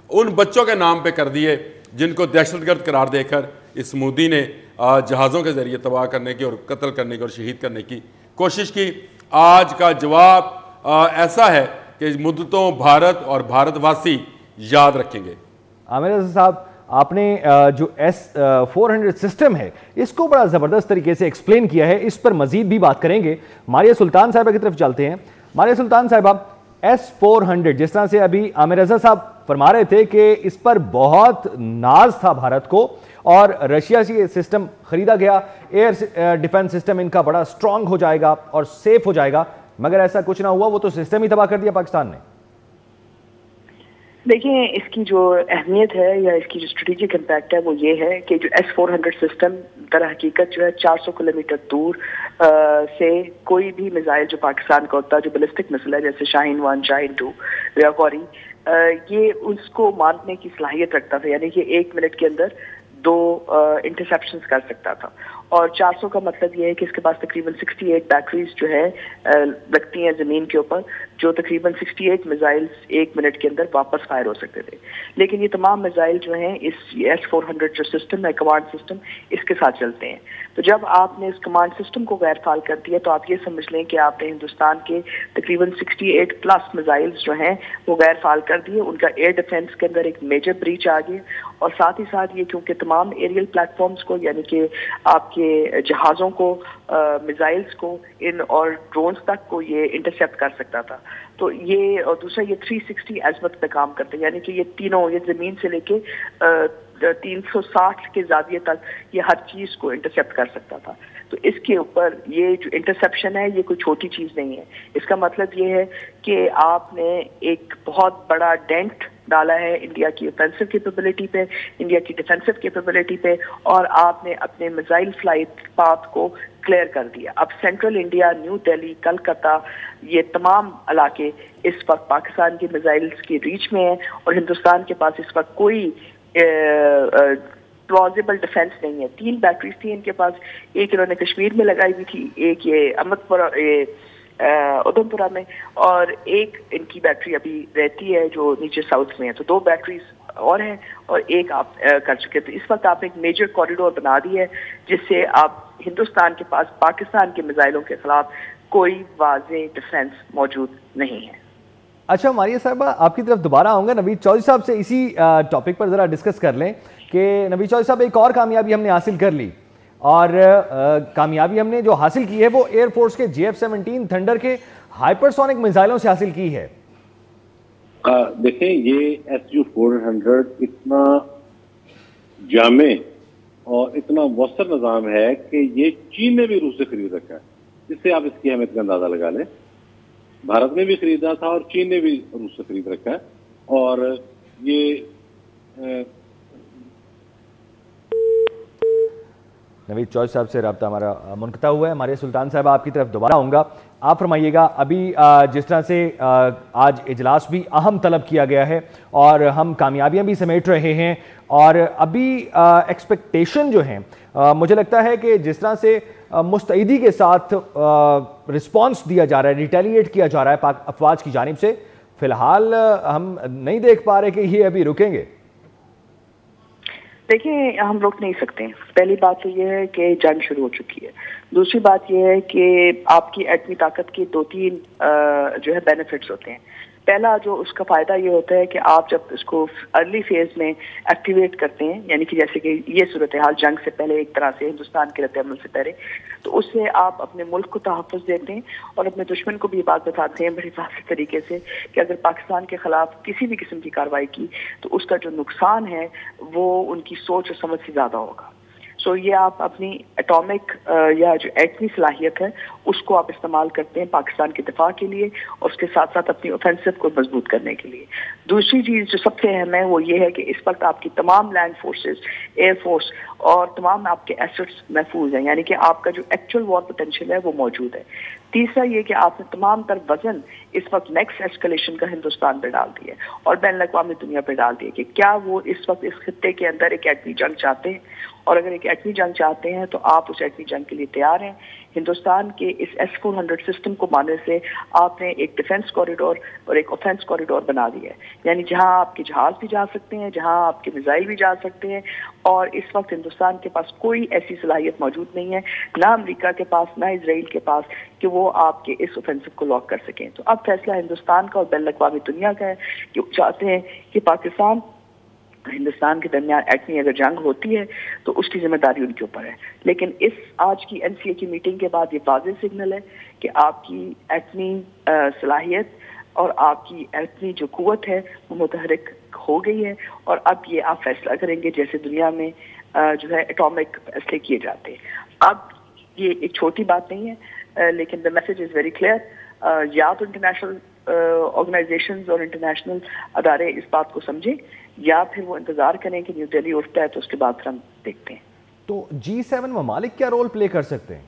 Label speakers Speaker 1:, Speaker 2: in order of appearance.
Speaker 1: ان بچوں کے نام پہ کر دیے جن کو دہشت گرد قرار دے کر اس مودی نے جہازوں کے ذریعے تباہ کرنے کی اور قتل کرنے کی اور شہید کرنے کی کوشش کی. آج کا جواب ایسا ہے کہ مدتوں بھارت اور بھارت واسی یاد رکھیں گے.
Speaker 2: عامر رضا صاحب، آپ نے جو S-400 سسٹم ہے اس کو بڑا زبردست طریقے سے ایکسپلین کیا ہے، اس پر مزید بھی بات کریں گے. ماریہ سلطان صاحبہ کی طرف چلتے ہیں. ماریہ سلطان صاحبہ، S-400 جس طرح سے ابھی عامر رضا صاحب فرما رہے تھے کہ اس پر بہت ناز تھا بھارت کو اور رشیا سے یہ سسٹم خریدا گیا، ایئر ڈیفنس سسٹم ان کا بڑا سٹرونگ ہو جائے گا اور سیف ہو جائے گا، مگر ایسا کچھ نہ ہوا، وہ تو سسٹم ہی تباہ کر دیا پاکستان نے.
Speaker 3: دیکھیں، اس کی جو اہمیت ہے یا اس کی جو اسٹریٹجک امپیکٹ ہے وہ یہ ہے کہ جو S-400 سسٹم در حقیقت جو ہے 400 کلومیٹر دور سے کوئی بھی میزائل جو پاکستان کا ہوتا ہے، جو بیلسٹک مسئلہ ہے جیسے شاہین 1 شاہین 2 یا غوری، یہ اس کو مارنے کی صلاحیت رکھتا تھا، یعنی کہ 1 منٹ کے اندر 2 انٹرسیپشنز کر سکتا تھا. اور 400 کا مطلب یہ ہے کہ اس کے پاس تقریباً 68 بیٹریز جو ہے لگتی ہیں زمین کے اوپر، جو تقریباً 68 میزائلز 1 منٹ کے اندر واپس فائر ہو سکتے تھے. لیکن یہ تمام میزائل جو ہیں اس S-400 جو سسٹم ہے، کمانڈ سسٹم، اس کے ساتھ چلتے ہیں. تو جب آپ نے اس کمانڈ سسٹم کو غیر فعال کر دیا تو آپ یہ سمجھ لیں کہ آپ نے ہندوستان کے تقریباً 68 پلس میزائلز جو ہیں وہ غیر فعال کر دیے. ان کا ایئر ڈیفنس کے اندر ایک میجر بریچ آ گئی، اور ساتھ ہی ساتھ یہ کیونکہ تمام ایریل پلیٹ فارمز کو، یعنی کہ آپ کے جہازوں کو، میزائلز کو اور ڈرونز تک کو یہ انٹرسیپٹ کر سکتا تھا. تو یہ، اور دوسرا یہ 360 عظمت پہ کام کرتے ہیں، یعنی کہ یہ تینوں، یہ زمین سے لے کے 360 کے زاویے تک یہ ہر چیز کو انٹرسیپٹ کر سکتا تھا. تو اس کے اوپر یہ جو انٹرسیپشن ہے یہ کوئی چھوٹی چیز نہیں ہے. اس کا مطلب یہ ہے کہ آپ نے ایک بہت بڑا ڈینٹ ڈالا ہے انڈیا کی اوفینسو کیپیبلٹی پہ، انڈیا کی ڈیفینسو کیپیبلٹی پہ، اور آپ نے اپنے میزائل فلائٹ پاتھ کو کلیئر کر دیا. اب central India, New Delhi, Calcutta, یہ تمام علاقے اس وقت پاکستان کے میزائلز کی ریچ میں ہیں، اور ہندوستان کے پاس اس وقت کوئی پلازیبل ڈیفینس نہیں ہے. 3 بیٹریز تھی ان کے پاس، ایک انہوں نے کشمیر میں لگائی ہوئی تھی، ایک یہ ادھم پورہ میں، اور ایک ان کی بیٹری ابھی رہتی ہے جو نیچے ساؤتھ میں ہے. تو 2 بیٹریز اور ہیں اور ایک آپ کر چکے. تو اس وقت آپ ایک میجر کوریڈور بنا دی ہے جس سے آپ ہندوستان کے پاس پاکستان کے میزائلوں کے خلاف کوئی واضح ڈیفینس موجود نہیں ہے.
Speaker 2: اچھا ماریہ صاحبہ، آپ کی طرف دوبارہ آؤں گا. نوید چودھری صاحب سے اسی ٹاپک پر ذرا ڈسکس کر لیں کہ نوید چودھری صاحب، ایک اور کامیابی ہم نے حاصل کر لی، اور کامیابی ہم نے جو حاصل کی ہے وہ ایئر فورس کے JF-17 تھنڈر کے ہائپرسونک میزائلوں سے حاصل کی ہے.
Speaker 4: دیکھیں، یہ SU-400 اتنا جامع اور اتنا مؤثر نظام ہے کہ یہ چین نے بھی روس سے خرید رکھا ہے، جس سے آپ اس کی اہمیت کا اندازہ لگا لیں. بھارت نے بھی خریدا تھا اور چین نے بھی روس سے خرید رکھا ہے. اور یہ
Speaker 2: نوید چودھری صاحب سے رابطہ ہمارا منقطع ہوا ہے. ماریہ سلطان صاحب، آپ کی طرف دوبارہ آؤں گا. آپ فرمائیے گا، ابھی جس طرح سے آج اجلاس بھی اہم طلب کیا گیا ہے اور ہم کامیابیاں بھی سمیٹ رہے ہیں، اور ابھی ایکسپیکٹیشن جو ہیں، مجھے لگتا ہے کہ جس طرح سے مستعدی کے ساتھ رسپانس دیا جا رہا ہے، ریٹیلیٹ کیا جا رہا ہے افواج کی جانب سے، فی الحال ہم نہیں دیکھ پا رہے کہ یہ ابھی رکیں گے.
Speaker 3: دیکھیں، ہم روک نہیں سکتے. پہلی بات تو یہ ہے کہ جنگ شروع ہو چکی ہے. دوسری بات یہ ہے کہ آپ کی ایٹمی طاقت کے 2-3 جو ہے بینیفٹس ہوتے ہیں. پہلا جو اس کا فائدہ یہ ہوتا ہے کہ آپ جب اس کو ارلی فیز میں ایکٹیویٹ کرتے ہیں، یعنی کہ جیسے کہ یہ صورتحال جنگ سے پہلے ایک طرح سے ہندوستان کے رد عمل سے پہلے، تو اس سے آپ اپنے ملک کو تحفظ دیتے ہیں اور اپنے دشمن کو بھی یہ بات بتاتے ہیں بڑی واضح طریقے سے کہ اگر پاکستان کے خلاف کسی بھی قسم کی کارروائی کی تو اس کا جو نقصان ہے وہ ان کی سوچ اور سمجھ سے زیادہ ہوگا. سو یہ آپ اپنی ایٹامک یا جو ایٹمی صلاحیت ہے اس کو آپ استعمال کرتے ہیں پاکستان کے دفاع کے لیے اور اس کے ساتھ ساتھ اپنی اوفینسو کو مضبوط کرنے کے لیے. دوسری چیز جو سب سے اہم ہے وہ یہ ہے کہ اس وقت آپ کی تمام لینڈ فورسز، ایئر فورس اور تمام آپ کے ایسٹس محفوظ ہیں، یعنی کہ آپ کا جو ایکچوئل وار پوٹینشیل ہے وہ موجود ہے. تیسرا یہ کہ آپ نے تمام تر وزن اس وقت نیکسٹ ایسکلیشن کا ہندوستان پہ ڈال دیا ہے اور بین الاقوامی دنیا پہ ڈال دیا کہ کیا وہ اس وقت اس خطے کے اندر ایک ایٹمی جنگ چاہتے ہیں، اور اگر ایک ایٹمی جنگ چاہتے ہیں تو آپ اس ایٹمی جنگ کے لیے تیار ہیں۔ ہندوستان کے اس S-400 سسٹم کو ماننے سے آپ نے ایک ڈیفنس کوریڈور اور ایک اوفینس کوریڈور بنا دیا ہے، یعنی جہاں آپ کے جہاز بھی جا سکتے ہیں، جہاں آپ کے میزائل بھی جا سکتے ہیں، اور اس وقت ہندوستان کے پاس کوئی ایسی صلاحیت موجود نہیں ہے، نہ امریکہ کے پاس نہ اسرائیل کے پاس، کہ وہ آپ کے اس اوفینسو کو لاک کر سکیں۔ تو اب فیصلہ ہندوستان کا اور بین الاقوامی دنیا کا ہے کہ وہ چاہتے ہیں کہ پاکستان ہندوستان کے درمیان ایٹمی اگر جنگ ہوتی ہے تو اس کی ذمہ داری ان کے اوپر ہے، لیکن اس آج کی NCA کی میٹنگ کے بعد یہ واضح سگنل ہے کہ آپ کی ایٹمی صلاحیت اور آپ کی ایٹمی جو قوت ہے وہ متحرک ہو گئی ہے، اور اب یہ آپ فیصلہ کریں گے جیسے دنیا میں جو ہے اٹامک فیصلے کیے جاتے ہیں۔ اب یہ ایک چھوٹی بات نہیں ہے، لیکن the message is very clear۔ یا تو انٹرنیشنل آرگنائزیشنز اور انٹرنیشنل ادارے اس بات کو سمجھیں، یا پھر وہ انتظار کریں کہ نیو دہلی اٹھتا ہے تو اس کے بعد پھر ہم دیکھتے ہیں۔
Speaker 2: تو G7 ممالک کیا رول پلے کر سکتے ہیں؟